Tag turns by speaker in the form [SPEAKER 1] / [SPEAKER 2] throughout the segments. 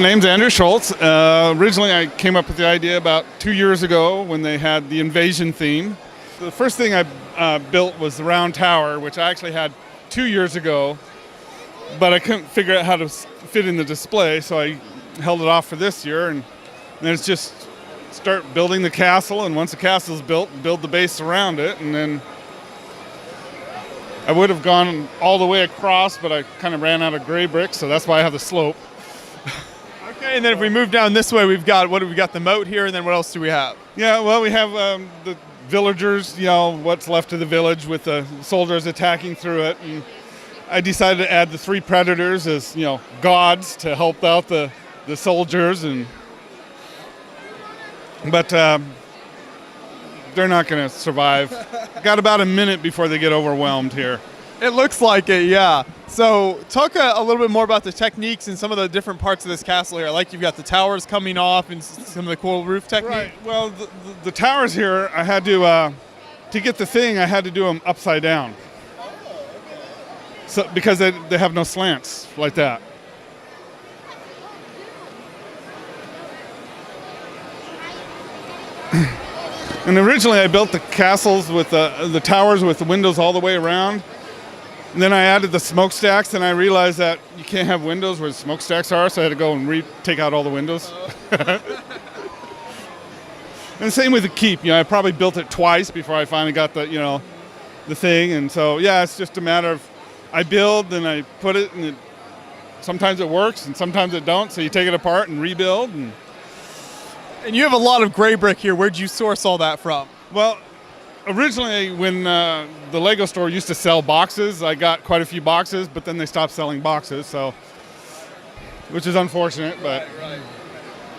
[SPEAKER 1] My name's Andrew Schultz. Originally I came up with the idea about 2 years ago when they had the invasion theme. The first thing I built was the round tower, which I actually had 2 years ago, but I couldn't figure out how to fit in the display, so I held it off for this year, and then it's just start building the castle, and once the castle's built, build the base around it, and then I would have gone all the way across, but I kind of ran out of gray bricks, so that's why I have the slope.
[SPEAKER 2] Okay, and then if we move down this way, we've got the moat here, and then what else do we have?
[SPEAKER 1] Yeah, well, we have the villagers, what's left of the village with the soldiers attacking through it, and I decided to add the 3 predators as, gods to help out the soldiers, but they're not going to survive. Got about a minute before they get overwhelmed here.
[SPEAKER 2] It looks like it, yeah. So talk a little bit more about the techniques and some of the different parts of this castle here. Like you've got the towers coming off and some of the cool roof technique.
[SPEAKER 1] Right. Well, the towers here, I had to get the thing, I had to do them upside down. So because they have no slants like that. And originally I built the castles with the towers with the windows all the way around. And then I added the smokestacks, and I realized that you can't have windows where the smokestacks are, so I had to go and take out all the windows. And same with the keep. I probably built it twice before I finally got the thing. And so, yeah, it's just a matter of I build, and I put it, and sometimes it works, and sometimes it don't. So you take it apart and rebuild.
[SPEAKER 2] And you have a lot of gray brick here. Where'd you source all that from?
[SPEAKER 1] Well, originally, when the Lego store used to sell boxes, I got quite a few boxes, but then they stopped selling boxes, which is unfortunate. But
[SPEAKER 2] right.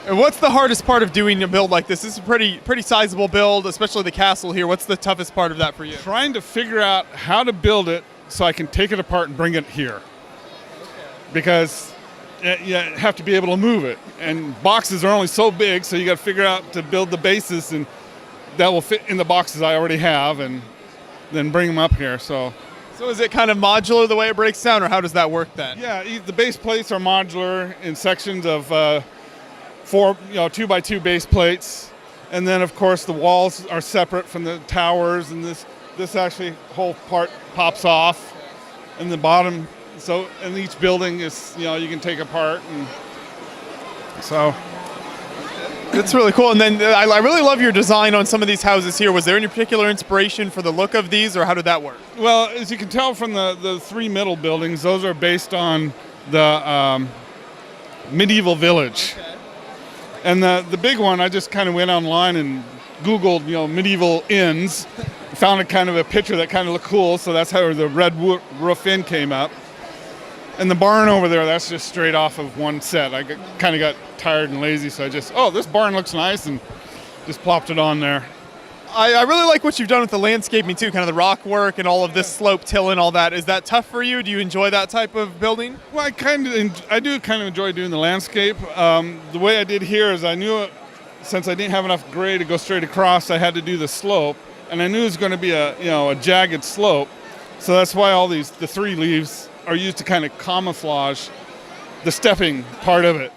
[SPEAKER 2] And what's the hardest part of doing a build like this? This is a pretty sizable build, especially the castle here. What's the toughest part of that for you?
[SPEAKER 1] Trying to figure out how to build it so I can take it apart and bring it here. Okay. Because you have to be able to move it, and boxes are only so big, so you got to figure out to build the bases and that will fit in the boxes I already have, and then bring them up here. So
[SPEAKER 2] is it kind of modular the way it breaks down, or how does that work then?
[SPEAKER 1] Yeah, the base plates are modular in sections of 4, 2x2 base plates, and then of course the walls are separate from the towers, and this actually whole part pops off, and the bottom. So in each building is you can take apart, and so.
[SPEAKER 2] That's really cool. And then I really love your design on some of these houses here. Was there any particular inspiration for the look of these, or how did that work?
[SPEAKER 1] Well, as you can tell from the 3 middle buildings, those are based on the medieval village. Okay. And the big one, I just kind of went online and Googled, medieval inns, found a kind of a picture that kind of looked cool, so that's how the red roof inn came up. And the barn over there, that's just straight off of one set. I kind of got tired and lazy, so I just, this barn looks nice, and just plopped it on there.
[SPEAKER 2] I really like what you've done with the landscaping too, kind of the rock work and all of this slope till and all that. Is that tough for you? Do you enjoy that type of building?
[SPEAKER 1] Well, I do kind of enjoy doing the landscape. The way I did here is I knew since I didn't have enough grade to go straight across, I had to do the slope, and I knew it was going to be a jagged slope. So that's why the 3 leaves are used to kind of camouflage the stepping part of it.